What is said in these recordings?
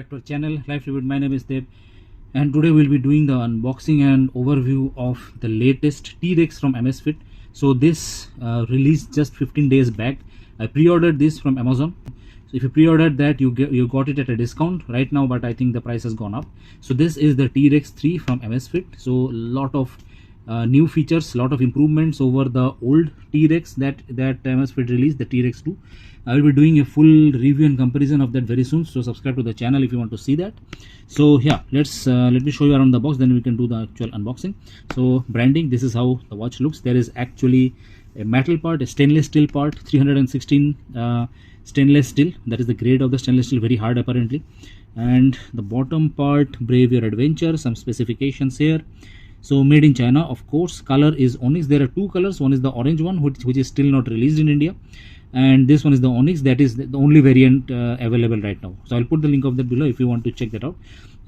back to our channel Life Review. My name is Dev, and today we'll be doing the unboxing and overview of the latest T-Rex from Amazfit. So this released just 15 days back. I pre-ordered this from Amazon. So if you pre-ordered that, you got it at a discount right now, but I think the price has gone up. So this is the T-Rex 3 from Amazfit. So a lot of new features, a lot of improvements over the old T-Rex that Amazfit released, the T-Rex 2. I will be doing a full review and comparison of that very soon, so subscribe to the channel if you want to see that. So yeah, let me show you around the box, then we can do the actual unboxing. So branding, this is how the watch looks. There is actually a metal part, a stainless steel part, 316 stainless steel. That is the grade of the stainless steel, very hard apparently. And the bottom part, Brave Your Adventure, some specifications here. So made in China, of course. Color is Onyx. There are two colors. One is the orange one, which is still not released in India, and this one is the Onyx. That is the only variant available right now. So I'll put the link of that below. If you want to check that out,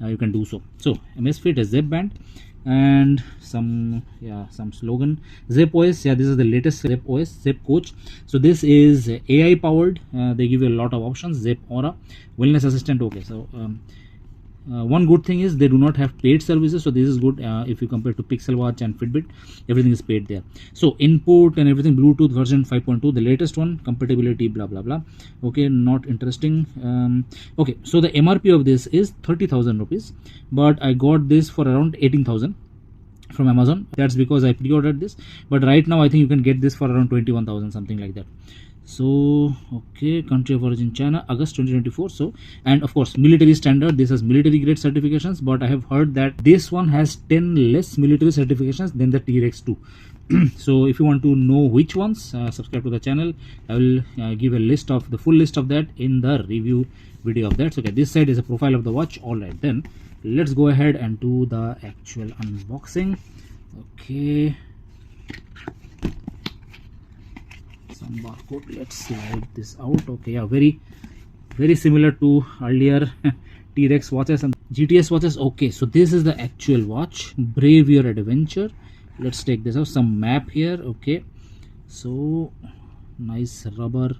you can do so. So Amazfit, a zip band, and some slogan. Zip OS, yeah, this is the latest Zip OS, Zip Coach. So this is AI powered. They give you a lot of options. Zip Aura, wellness assistant. Okay, so one good thing is they do not have paid services, so this is good. If you compare to Pixel Watch and Fitbit, everything is paid there. So input and everything, Bluetooth version 5.2, the latest one, compatibility blah blah blah. Okay, not interesting. Okay, so the MRP of this is 30,000 rupees, but I got this for around 18,000 from Amazon. That's because I pre-ordered this, but right now I think you can get this for around 21,000, something like that. So okay, country of origin China, August 2024. So, and of course military standard, this has military grade certifications, but I have heard that this one has 10 less military certifications than the T-Rex 2. So if you want to know which ones, subscribe to the channel. I will give a list of the full list of that in the review video of that. So okay, this side is a profile of the watch. All right, then let's go ahead and do the actual unboxing. Okay, some barcode, let's slide this out. Okay, yeah, very similar to earlier T-Rex watches and GTS watches. Okay, so this is the actual watch, Brave Your Adventure. Let's take this out. Some map here. Okay, so nice rubber.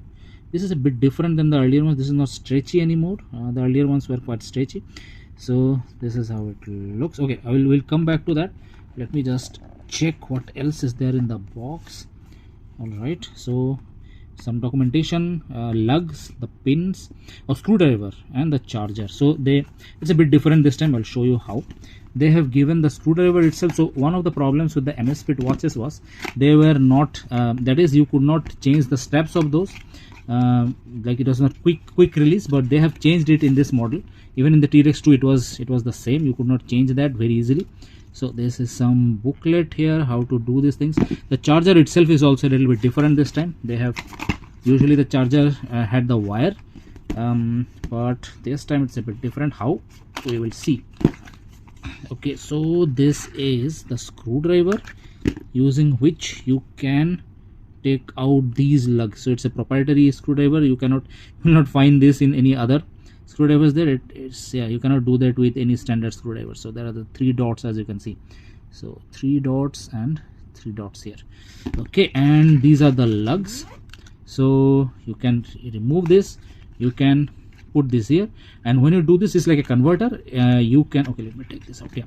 This is a bit different than the earlier ones. This is not stretchy anymore. The earlier ones were quite stretchy. So this is how it looks. Okay, I will come back to that. Let me just check what else is there in the box. All right, so some documentation, lugs, the pins, a screwdriver, and the charger. So it's a bit different this time. I'll show you how. They have given the screwdriver itself. So one of the problems with the Amazfit watches was they were not that is, you could not change the steps of those, like it was not quick release, but they have changed it in this model. Even in the T-Rex 2 it was the same. You could not change that very easily. So this is some booklet here, how to do these things. The charger itself is also a little bit different this time. They have, usually the charger had the wire, but this time it's a bit different. How, we will see. Okay, so this is the screwdriver using which you can take out these lugs. So it's a proprietary screwdriver. You will not find this in any other screwdrivers there. It's yeah, you cannot do that with any standard screwdriver. So there are the 3 dots, as you can see. So 3 dots and 3 dots here. Okay, and these are the lugs. So you can remove this, you can put this here, and when you do this, it's like a converter. You can, okay, let me take this out here.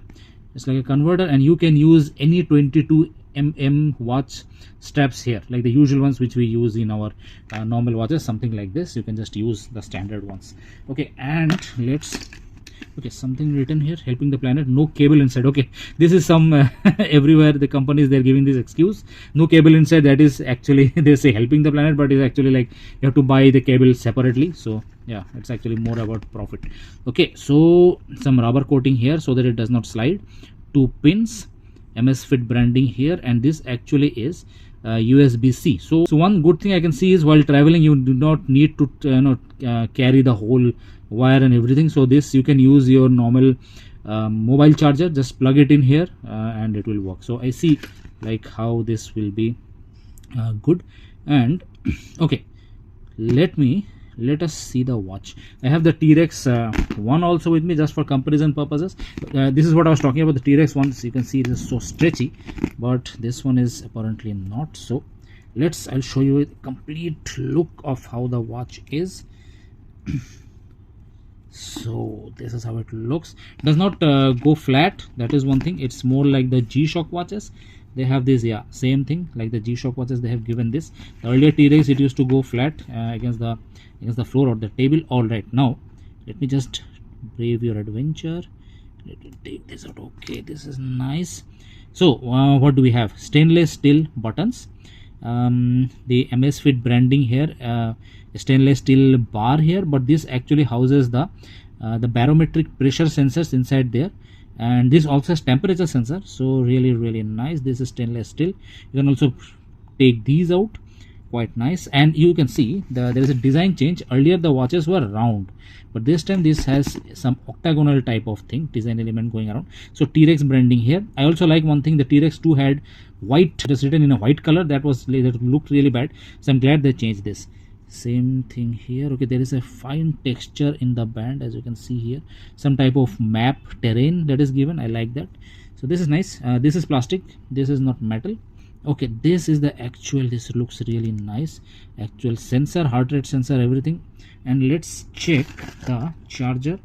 It's like a converter, and you can use any 22mm watch straps here, like the usual ones which we use in our normal watches, something like this. You can just use the standard ones. Okay, and okay, something written here, helping the planet, no cable inside. Okay, this is some everywhere the companies, they're giving this excuse, no cable inside. That is actually they say helping the planet, but it's actually like you have to buy the cable separately. So yeah, it's actually more about profit. Okay, so some rubber coating here so that it does not slide. 2 pins, Amazfit branding here, and this actually is USB-C. So one good thing I can see is while traveling you do not need to carry the whole wire and everything. So this, you can use your normal mobile charger, just plug it in here and it will work. So I see like how this will be good. And okay, let us see the watch. I have the T-Rex 1 also with me, just for comparison purposes. This is what I was talking about, the T-Rex 1. So you can see it is so stretchy, but this one is apparently not. So I'll show you a complete look of how the watch is. So this is how it looks. Does not go flat, that is one thing. It's more like the G-Shock watches. They have this, yeah, same thing like the G-Shock watches. They have given this. The earlier T-Rex, it used to go flat against the floor or the table. All right, now let me just brave your adventure. Let me take this out. Okay, this is nice. So what do we have? Stainless steel buttons, the Amazfit branding here, stainless steel bar here, but this actually houses the barometric pressure sensors inside there, and this also has temperature sensor. So really nice. This is stainless steel. You can also take these out, quite nice. And you can see there is a design change. Earlier the watches were round, but this time this has some octagonal type of thing, design element going around. So T-Rex branding here. I also like one thing, the T-Rex 2 had white, just written in a white color. That looked really bad, so I'm glad they changed this. Same thing here. Okay, there is a fine texture in the band, as you can see here, some type of map terrain that is given. I like that. So this is nice. This is plastic, this is not metal. Okay, this is the actual, this looks really nice, actual sensor, heart rate sensor, everything. And let's check the charger,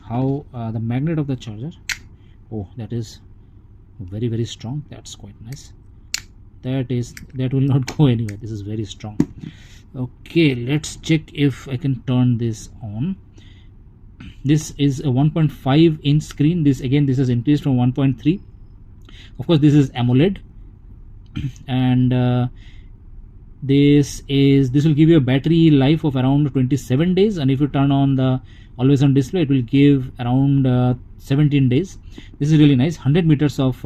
how the magnet of the charger. Oh, that is very strong. That's quite nice. That will not go anywhere. This is very strong. Okay, let's check if I can turn this on. This is a 1.5 inch screen. This has increased from 1.3. Of course, this is AMOLED, and this will give you a battery life of around 27 days, and if you turn on the always on display, it will give around 17 days. This is really nice. 100 meters of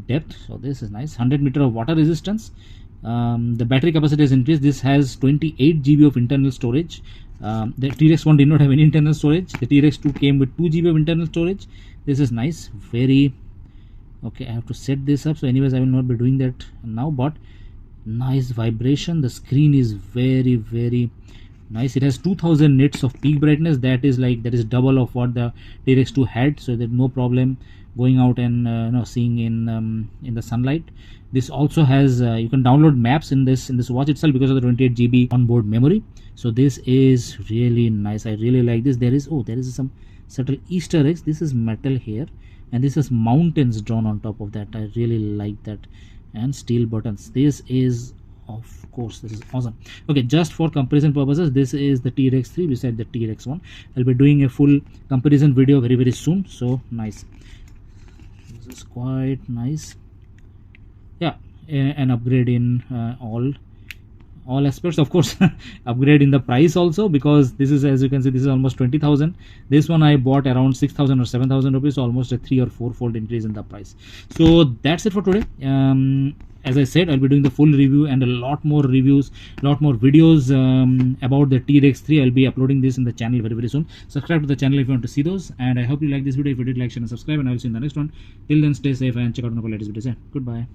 depth, so this is nice. 100 meter of water resistance. The battery capacity is increased. This has 28 GB of internal storage. The T-Rex 1 did not have any internal storage. The T-Rex 2 came with 2 GB of internal storage. This is nice. Very okay. I have to set this up, so anyways I will not be doing that now, but nice vibration. The screen is very nice. It has 2000 nits of peak brightness. That is double of what the T-Rex 2 had, so there's no problem going out and seeing in the sunlight. This also has you can download maps in this watch itself because of the 28 GB onboard memory. So this is really nice. I really like this. There is some subtle Easter eggs. This is metal here, and this is mountains drawn on top of that. I really like that. And steel buttons. This is, of course, this is awesome. Okay, just for comparison purposes, this is the T-Rex 3 beside the T-Rex 1. I'll be doing a full comparison video very soon. So nice. This is quite nice. Yeah, an upgrade in all aspects, of course. Upgrade in the price also, because this is, as you can see, this is almost 20,000. This one I bought around 6,000 or 7,000 rupees, so almost a 3 or 4 fold increase in the price. So that's it for today. As I said, I'll be doing the full review and a lot more reviews, lot more videos about the T-Rex 3. I'll be uploading this in the channel very soon. Subscribe to the channel if you want to see those, and I hope you like this video. If you did, like, share and subscribe, and I will see you in the next one. Till then, stay safe and check out my latest videos. Goodbye.